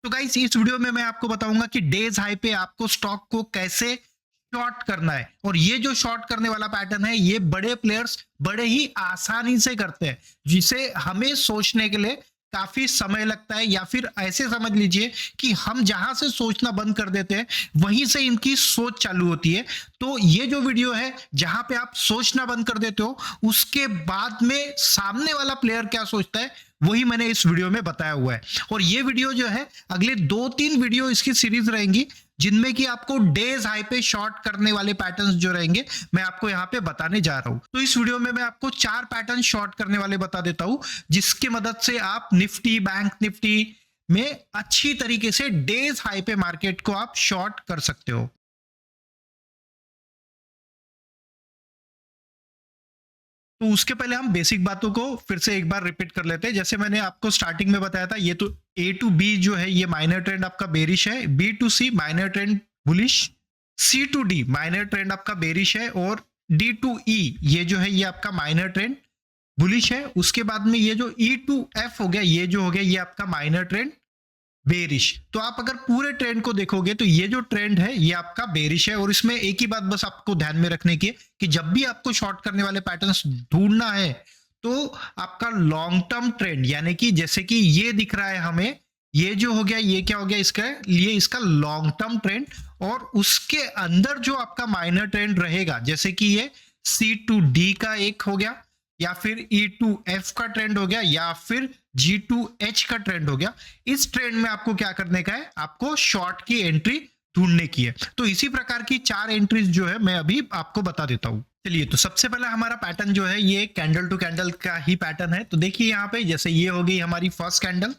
तो गाइस इस वीडियो में मैं आपको बताऊंगा कि डेज हाई पे आपको स्टॉक को कैसे शॉर्ट करना है। और ये जो शॉर्ट करने वाला पैटर्न है ये बड़े प्लेयर्स बड़े ही आसानी से करते हैं, जिसे हमें सोचने के लिए काफी समय लगता है, या फिर ऐसे समझ लीजिए कि हम जहां से सोचना बंद कर देते हैं वहीं से इनकी सोच चालू होती है। तो ये जो वीडियो है जहां पे आप सोचना बंद कर देते हो उसके बाद में सामने वाला प्लेयर क्या सोचता है वही मैंने इस वीडियो में बताया हुआ है। और ये वीडियो जो है अगले 2-3 वीडियो इसकी सीरीज रहेंगी जिनमें कि आपको डेज हाई पे शॉर्ट करने वाले पैटर्न्स जो रहेंगे मैं आपको यहाँ पे बताने जा रहा हूँ। तो इस वीडियो में मैं आपको 4 पैटर्न शॉर्ट करने वाले बता देता हूँ जिसकी मदद से आप निफ्टी बैंक निफ्टी में अच्छी तरीके से डेज हाई पे मार्केट को आप शॉर्ट कर सकते हो। तो उसके पहले हम बेसिक बातों को फिर से एक बार रिपीट कर लेते हैं। जैसे मैंने आपको स्टार्टिंग में बताया था, ये तो ए टू बी जो है ये माइनर ट्रेंड आपका बेरिश है, B to C minor trend bullish, C to D minor trend आपका बेरिश है, और डी टू ई ये जो है ये आपका माइनर ट्रेंड बुलिश है। उसके बाद में ये जो ई टू एफ हो गया ये जो हो गया ये आपका माइनर ट्रेंड बेरिश। तो आप अगर पूरे ट्रेंड को देखोगे तो ये जो ट्रेंड है ये आपका बेरिश है। और इसमें एक ही बात बस आपको ध्यान में रखने की है कि जब भी आपको शॉर्ट करने वाले पैटर्न्स ढूंढना है तो आपका लॉन्ग टर्म ट्रेंड, यानी कि जैसे कि ये दिख रहा है हमें, ये जो हो गया ये क्या हो गया इसका लिए इसका लॉन्ग टर्म ट्रेंड, और उसके अंदर जो आपका माइनर ट्रेंड रहेगा जैसे कि ये सी टू डी का एक हो गया, या फिर ई टू एफ का ट्रेंड हो गया, या फिर जी टू एच का ट्रेंड हो गया। इस ट्रेंड में आपको क्या करने का है, आपको शॉर्ट की एंट्री ढूंढने की है। तो इसी प्रकार की 4 एंट्रीज जो है मैं अभी आपको बता देता हूं। चलिए, तो सबसे पहला हमारा पैटर्न जो है ये कैंडल टू कैंडल का ही पैटर्न है। तो देखिए यहाँ पे जैसे ये हो गई हमारी फर्स्ट कैंडल,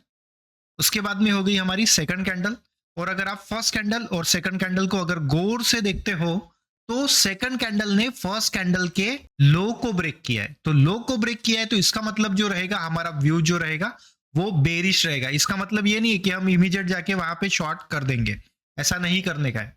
उसके बाद में हो गई हमारी सेकंड कैंडल। और अगर आप फर्स्ट कैंडल और सेकंड कैंडल को अगर गौर से देखते हो तो सेकंड कैंडल ने फर्स्ट कैंडल के लो को ब्रेक किया है। तो लो को ब्रेक किया है तो इसका मतलब जो रहेगा हमारा व्यू जो रहेगा वो बेरिश रहेगा। इसका मतलब ये नहीं है कि हम इमीडिएट जाके वहां पे शॉर्ट कर देंगे, ऐसा नहीं करने का है।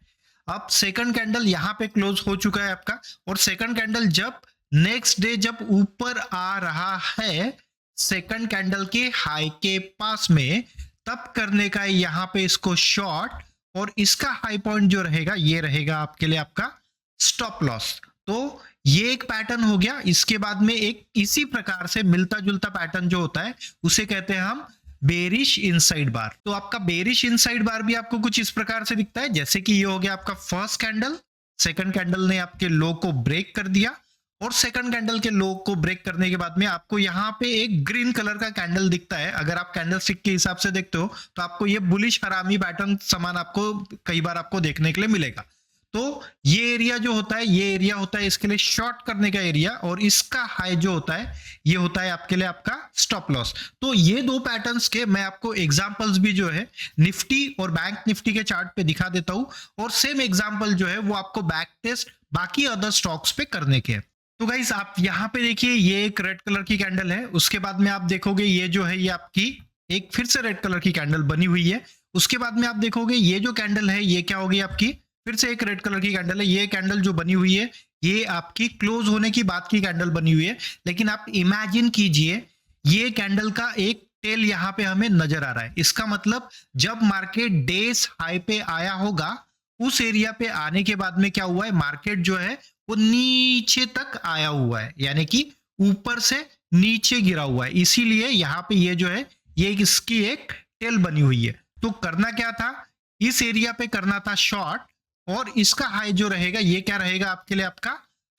अब सेकंड कैंडल यहाँ पे क्लोज हो चुका है आपका, और सेकंड कैंडल जब नेक्स्ट डे जब ऊपर आ रहा है सेकंड कैंडल के हाई के पास में, तब करने का है यहाँ पे इसको शॉर्ट, और इसका हाई पॉइंट जो रहेगा ये रहेगा आपके लिए आपका स्टॉप लॉस। तो ये एक पैटर्न हो गया। इसके बाद में एक इसी प्रकार से मिलता जुलता पैटर्न जो होता है उसे कहते हैं हम बेरिश इनसाइड बार। तो आपका बेरिश इनसाइड बार भी आपको कुछ इस प्रकार से दिखता है, जैसे कि ये हो गया आपका फर्स्ट कैंडल, सेकंड कैंडल ने आपके लो को ब्रेक कर दिया, और सेकंड कैंडल के लो को ब्रेक करने के बाद में आपको यहाँ पे एक ग्रीन कलर का कैंडल दिखता है। अगर आप कैंडल स्टिक के हिसाब से देखते हो तो आपको ये बुलिश हरामी पैटर्न समान आपको कई बार आपको देखने के लिए मिलेगा। तो ये एरिया जो होता है ये एरिया होता है इसके लिए शॉर्ट करने का एरिया, और इसका हाई जो होता है ये होता है आपके लिए आपका स्टॉप लॉस। तो ये दो पैटर्न्स के मैं आपको एग्जांपल्स भी जो है निफ्टी और बैंक निफ्टी के चार्ट पे दिखा देता हूं, और सेम एग्जांपल जो है वो आपको बैक टेस्ट बाकी अदर स्टॉक्स पे करने के हैं। तो गाइस आप यहाँ पे देखिए ये एक रेड कलर की कैंडल है, उसके बाद में आप देखोगे ये जो है ये आपकी एक फिर से रेड कलर की कैंडल बनी हुई है। उसके बाद में आप देखोगे ये जो कैंडल है ये क्या होगी आपकी फिर से एक रेड कलर की कैंडल है। ये कैंडल जो बनी हुई है ये आपकी क्लोज होने की बात की कैंडल बनी हुई है, लेकिन आप इमेजिन कीजिए ये कैंडल का एक टेल यहाँ पे हमें नजर आ रहा है। इसका मतलब जब मार्केट डेज हाई पे आया होगा उस एरिया पे आने के बाद में क्या हुआ है, मार्केट जो है वो नीचे तक आया हुआ है, यानी कि ऊपर से नीचे गिरा हुआ है। इसीलिए यहाँ पे ये जो है ये इसकी एक टेल बनी हुई है। तो करना क्या था, इस एरिया पे करना था शॉर्ट, और इसका हाई जो रहेगा ये क्या रहेगा आपके लिए आपका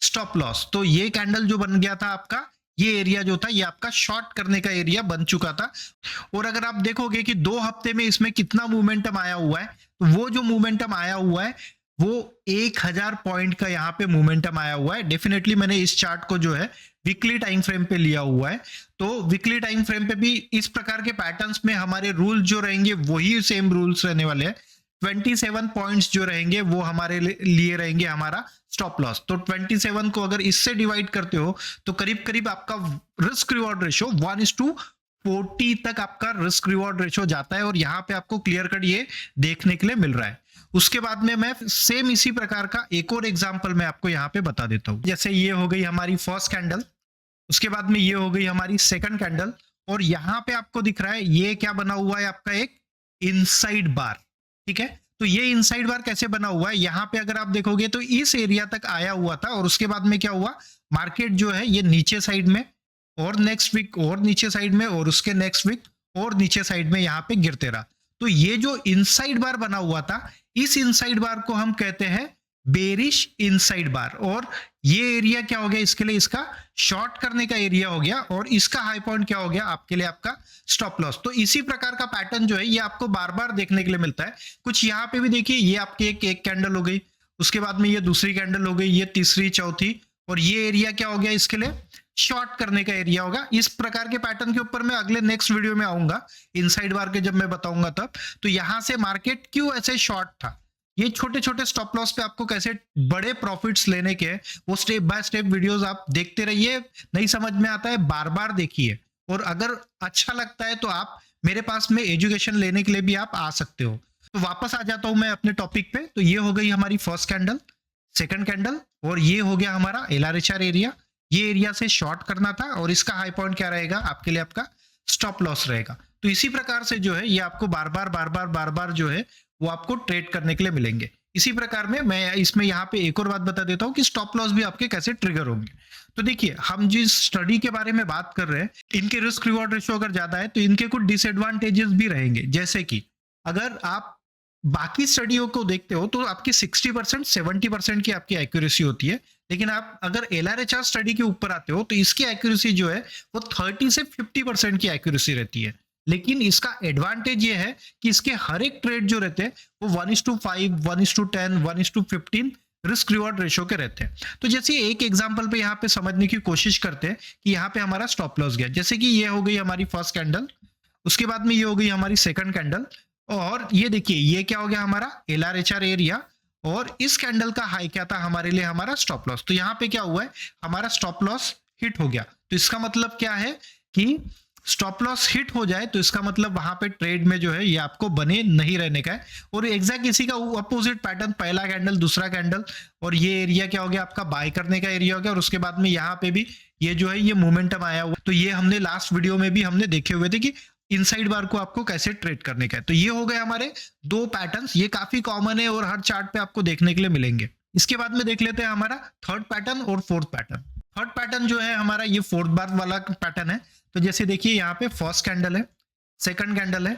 स्टॉप लॉस। तो ये कैंडल जो बन गया था आपका ये एरिया जो था ये आपका शॉर्ट करने का एरिया बन चुका था। और अगर आप देखोगे कि 2 हफ्ते में इसमें कितना मोमेंटम आया हुआ है, तो वो जो मोमेंटम आया हुआ है वो 1000 पॉइंट का यहाँ पे मोमेंटम आया हुआ है। डेफिनेटली मैंने इस चार्ट को जो है वीकली टाइम फ्रेम पे लिया हुआ है। तो वीकली टाइम फ्रेम पे भी इस प्रकार के पैटर्न्स में हमारे रूल जो रहेंगे वही सेम रूल्स रहने वाले हैं। 27 पॉइंट्स जो रहेंगे वो हमारे लिए रहेंगे हमारा स्टॉप लॉस। तो 27 को अगर इससे डिवाइड करते हो तो करीब करीब आपका रिस्क रिवॉर्ड रेशो 1:40 तक आपका रिस्क रिवॉर्ड रेशो जाता है, और यहाँ पे आपको क्लियर कट ये देखने के लिए मिल रहा है। उसके बाद में मैं सेम इसी प्रकार का एक और एग्जांपल मैं आपको यहाँ पे बता देता हूँ। जैसे ये हो गई हमारी फर्स्ट कैंडल, उसके बाद में ये हो गई हमारी सेकंड कैंडल, और यहाँ पे आपको दिख रहा है ये क्या बना हुआ है आपका एक इनसाइड बार, ठीक है। तो ये इनसाइड बार कैसे बना हुआ है, यहाँ पे अगर आप देखोगे तो इस एरिया तक आया हुआ था और उसके बाद में क्या हुआ, मार्केट जो है ये नीचे साइड में और नेक्स्ट वीक और नीचे साइड में और उसके नेक्स्ट वीक और नीचे साइड में यहाँ पे गिरते रहा। तो ये जो इनसाइड बार बना हुआ था, इस इनसाइड बार को हम कहते हैं बेरिश इनसाइड बार, और ये एरिया क्या हो गया इसके लिए, इसका शॉर्ट करने का एरिया हो गया, और इसका हाई पॉइंट क्या हो गया आपके लिए, आपका स्टॉप लॉस। तो इसी प्रकार का पैटर्न जो है ये आपको बार बार देखने के लिए मिलता है। कुछ यहाँ पे भी देखिए, ये आपकी एक कैंडल हो गई, उसके बाद में ये दूसरी कैंडल हो गई, ये तीसरी, चौथी, और ये एरिया क्या हो गया इसके लिए, शॉर्ट करने का एरिया होगा। इस प्रकार के पैटर्न के ऊपर मैं अगले नेक्स्ट वीडियो में आऊंगा, इनसाइड बार के जब मैं बताऊंगा तब। तो यहां से मार्केट क्यों ऐसे शॉर्ट था, ये छोटे छोटे स्टॉप लॉस पे आपको कैसे बड़े प्रॉफिट्स लेने के, वो स्टेप बाय स्टेप वीडियोस आप देखते रहिए। नहीं समझ में आता है बार बार देखिए, और अगर अच्छा लगता है तो आप मेरे पास में एजुकेशन लेने के लिए भी आप आ सकते हो। तो वापस आ जाता हूं मैं अपने टॉपिक पे। तो ये हो गई हमारी फर्स्ट कैंडल, सेकंड कैंडल, और ये हो गया हमारा LRHR एरिया। ये एरिया से शॉर्ट करना था और इसका हाई पॉइंट क्या रहेगा आपके लिए, आपका स्टॉप लॉस रहेगा। तो इसी प्रकार से जो है ये आपको बार बार जो है वो आपको ट्रेड करने के लिए मिलेंगे। इसी प्रकार में मैं इसमें यहाँ पे एक और बात बता देता हूँ कि स्टॉप लॉस भी आपके कैसे ट्रिगर होंगे। तो देखिए, हम जिस स्टडी के बारे में बात कर रहे हैं, इनके रिस्क रिवॉर्ड रेशियो अगर ज्यादा है तो इनके कुछ डिसएडवांटेजेस भी रहेंगे। जैसे कि अगर आप बाकी स्टडियों को देखते हो तो आपकी 60% 70% की आपकी एक्यूरेसी होती है, लेकिन आप अगर LRHR स्टडी के ऊपर आते हो तो इसकी एक्यूरेसी जो है वो 30 से 50% की एक्यूरेसी रहती है। लेकिन इसका एडवांटेज ये है कि इसके हर एक ट्रेड जो रहते हैं वो 1:5, 1:10, 1:15 रिस्क रिवॉर्ड रेशियो के रहते हैं। तो जैसे एक एग्जांपल पे यहाँ पे समझने की कोशिश करते हैं कि यहाँ पे हमारा स्टॉप लॉस गया, जैसे कि ये हो गई हमारी फर्स्ट कैंडल, उसके बाद में ये हो गई हमारी सेकंड कैंडल, और ये देखिए ये क्या हो गया हमारा LRHR एरिया, और इस कैंडल का हाई क्या था हमारे लिए, हमारा स्टॉप लॉस। तो यहाँ पे क्या हुआ है, हमारा स्टॉप लॉस हिट हो गया। तो इसका मतलब क्या है कि स्टॉप लॉस हिट हो जाए तो इसका मतलब वहां पे ट्रेड में जो है ये आपको बने नहीं रहने का है। और एग्जैक्ट इसी का अपोजिट पैटर्न, पहला कैंडल, दूसरा कैंडल, और ये एरिया क्या हो गया आपका बाय करने का एरिया हो गया, और उसके बाद में यहाँ पे भी ये जो है ये मोमेंटम आया हुआ। तो ये हमने लास्ट वीडियो में भी हमने देखे हुए थे कि इनसाइड बार को आपको कैसे ट्रेड करने का है। तो ये हो गए हमारे दो पैटर्न्स, ये काफी कॉमन है और हर चार्ट पे आपको देखने के लिए मिलेंगे। इसके बाद में देख लेते हैं हमारा थर्ड पैटर्न और फोर्थ पैटर्न। थर्ड पैटर्न जो है हमारा ये फोर्थ बार वाला पैटर्न है। तो जैसे देखिए यहाँ पे फर्स्ट कैंडल है, सेकंड कैंडल है,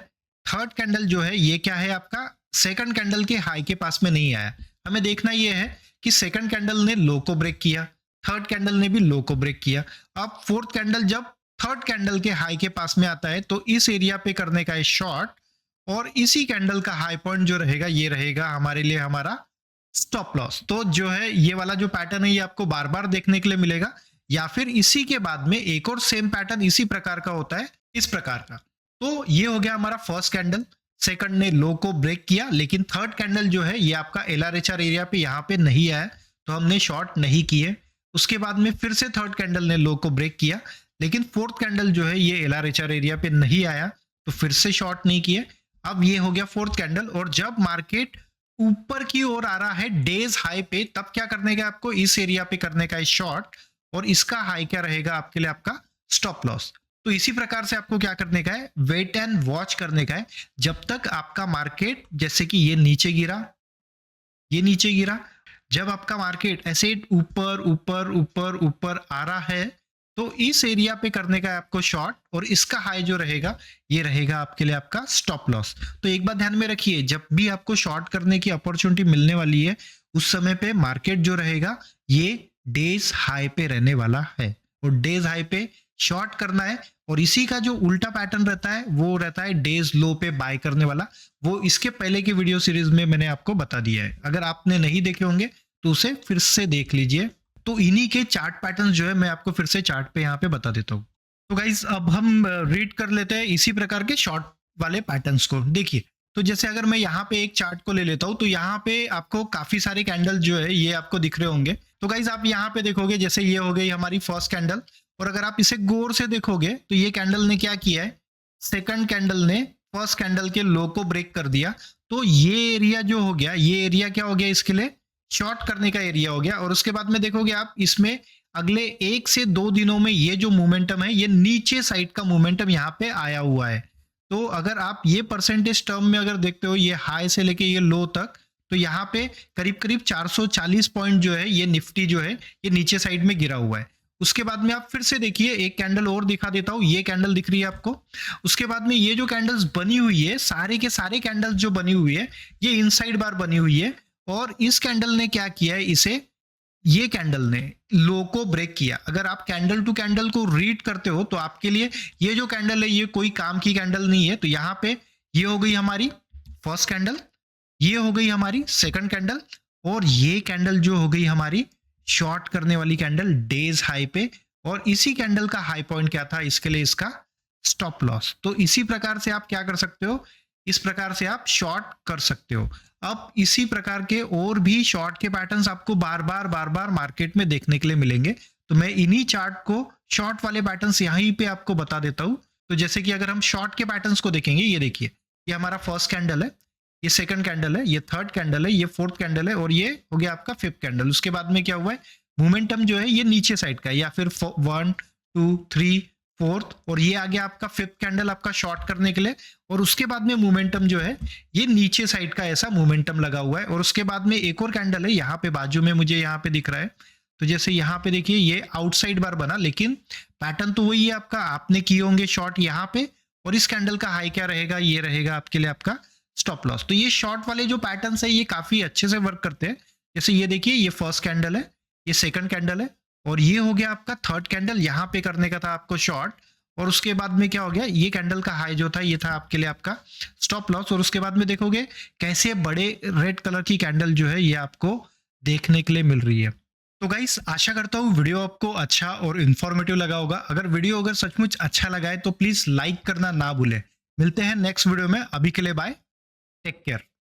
थर्ड कैंडल जो है ये क्या है आपका सेकंड कैंडल के हाई के पास में नहीं आया। हमें देखना ये है कि सेकंड कैंडल ने लो को ब्रेक किया, थर्ड कैंडल ने भी लो को ब्रेक किया। अब फोर्थ कैंडल जब थर्ड कैंडल के हाई के पास में आता है तो इस एरिया पे करने का है शॉर्ट, और इसी कैंडल का हाई पॉइंट जो रहेगा ये रहेगा हमारे लिए हमारा स्टॉप लॉस। तो जो है ये वाला जो पैटर्न है ये आपको बार बार देखने के लिए मिलेगा, या फिर इसी के बाद में एक और सेम पैटर्न इसी प्रकार का होता है, इस प्रकार का। तो ये हो गया हमारा फर्स्ट कैंडल, सेकंड ने लो को ब्रेक किया, लेकिन थर्ड कैंडल जो है ये आपका LRHR एरिया पे यहाँ पे नहीं आया तो हमने शॉर्ट नहीं किए। उसके बाद में फिर से थर्ड कैंडल ने लो को ब्रेक किया, लेकिन फोर्थ कैंडल जो है ये LRHR एरिया पे नहीं आया तो फिर से शॉर्ट नहीं किए। अब ये हो गया फोर्थ कैंडल, और जब मार्केट ऊपर की ओर आ रहा है डेज हाई पे, तब क्या करने का आपको इस एरिया पे करने का है शॉर्ट, और इसका हाई क्या रहेगा आपके लिए आपका स्टॉप लॉस। तो इसी प्रकार से आपको क्या करने का है, वेट एंड वॉच करने का है जब तक आपका मार्केट, जैसे कि ये नीचे गिरा, ये नीचे गिरा, जब आपका मार्केट ऐसे ऊपर ऊपर ऊपर ऊपर आ रहा है तो इस एरिया पे करने का है आपको शॉर्ट, और इसका हाई जो रहेगा ये रहेगा आपके लिए आपका स्टॉप लॉस। तो एक बात ध्यान में रखिए, जब भी आपको शॉर्ट करने की अपॉर्चुनिटी मिलने वाली है उस समय पे मार्केट जो रहेगा ये डेज हाई पे रहने वाला है, और डेज हाई पे शॉर्ट करना है। और इसी का जो उल्टा पैटर्न रहता है वो रहता है डेज लो पे बाय करने वाला। वो इसके पहले के वीडियो सीरीज में मैंने आपको बता दिया है, अगर आपने नहीं देखे होंगे तो उसे फिर से देख लीजिए। तो इन्हीं के चार्ट पैटर्न जो है मैं आपको फिर से चार्ट पे यहाँ पे बता देता हूँ। तो गाइज अब हम रीड कर लेते हैं इसी प्रकार के शॉर्ट वाले पैटर्न्स को। देखिए, तो जैसे अगर मैं यहाँ पे एक चार्ट को ले लेता हूँ तो यहाँ पे आपको काफी सारे कैंडल जो है ये आपको दिख रहे होंगे। तो गाइज आप यहाँ पे देखोगे, जैसे ये हो गई हमारी फर्स्ट कैंडल, और अगर आप इसे गौर से देखोगे तो ये कैंडल ने क्या किया है, सेकंड कैंडल ने फर्स्ट कैंडल के लो को ब्रेक कर दिया। तो ये एरिया जो हो गया, ये एरिया क्या हो गया इसके लिए शॉर्ट करने का एरिया हो गया। और उसके बाद में देखोगे आप इसमें अगले 1 से 2 दिनों में ये जो मोमेंटम है ये नीचे साइड का मोमेंटम यहाँ पे आया हुआ है। तो अगर आप ये परसेंटेज टर्म में अगर देखते हो ये हाई से लेके ये लो तक, तो यहाँ पे करीब करीब 440 पॉइंट जो है ये निफ्टी जो है ये नीचे साइड में गिरा हुआ है। उसके बाद में आप फिर से देखिए, एक कैंडल और दिखा देता हूँ, ये कैंडल दिख रही है आपको। उसके बाद में ये जो कैंडल्स बनी हुई है, सारे के सारे कैंडल्स जो बनी हुई है ये इनसाइड बार बनी हुई है, और इस कैंडल ने क्या किया है, इसे ये कैंडल ने लो को ब्रेक किया। अगर आप कैंडल टू कैंडल को रीड करते हो तो आपके लिए ये जो कैंडल है ये कोई काम की कैंडल नहीं है। तो यहाँ पे ये हो गई हमारी फर्स्ट कैंडल, ये हो गई हमारी सेकंड कैंडल, और ये कैंडल जो हो गई हमारी शॉर्ट करने वाली कैंडल डेज हाई पे। और इसी कैंडल का हाई पॉइंट क्या था, इसके लिए इसका स्टॉप लॉस। तो इसी प्रकार से आप क्या कर सकते हो, इस प्रकार से आप शॉर्ट कर सकते हो। अब इसी प्रकार के और भी शॉर्ट के पैटर्न्स आपको बार बार मार्केट में देखने के लिए मिलेंगे। तो मैं इन्हीं चार्ट को, शॉर्ट वाले पैटर्न्स यहीं पे आपको बता देता हूं। तो जैसे कि अगर हम शॉर्ट के पैटर्न्स को देखेंगे, ये देखिए, ये हमारा फर्स्ट कैंडल है, ये सेकंड कैंडल है, ये थर्ड कैंडल है, ये फोर्थ कैंडल है, और ये हो गया आपका फिफ्थ कैंडल। उसके बाद में क्या हुआ है, मोमेंटम जो है ये नीचे साइड का है, या फिर 1 2 3 फोर्थ, और ये आ गया आपका फिफ्थ कैंडल आपका शॉर्ट करने के लिए। और उसके बाद में मोमेंटम जो है ये नीचे साइड का ऐसा मोमेंटम लगा हुआ है। और उसके बाद में एक और कैंडल है यहाँ पे बाजू में, मुझे यहाँ पे दिख रहा है। तो जैसे यहाँ पे देखिए ये आउटसाइड बार बना, लेकिन पैटर्न तो वही है आपका, आपने किए होंगे शॉर्ट यहाँ पे, और इस कैंडल का हाई क्या रहेगा, ये रहेगा आपके लिए आपका स्टॉप लॉस। तो ये शॉर्ट वाले जो पैटर्न है ये काफी अच्छे से वर्क करते हैं। जैसे ये देखिए, ये फर्स्ट कैंडल है, ये सेकंड कैंडल है, और ये हो गया आपका थर्ड कैंडल, यहाँ पे करने का था आपको शॉर्ट। और उसके बाद में क्या हो गया, ये कैंडल का हाई जो था ये था आपके लिए आपका स्टॉप लॉस। और उसके बाद में देखोगे कैसे बड़े रेड कलर की कैंडल जो है ये आपको देखने के लिए मिल रही है। तो गाइस, आशा करता हूँ वीडियो आपको अच्छा और इन्फॉर्मेटिव लगा होगा। अगर वीडियो अगर सचमुच अच्छा लगा है तो प्लीज लाइक करना ना भूले। मिलते हैं नेक्स्ट वीडियो में, अभी के लिए बाय, टेक केयर।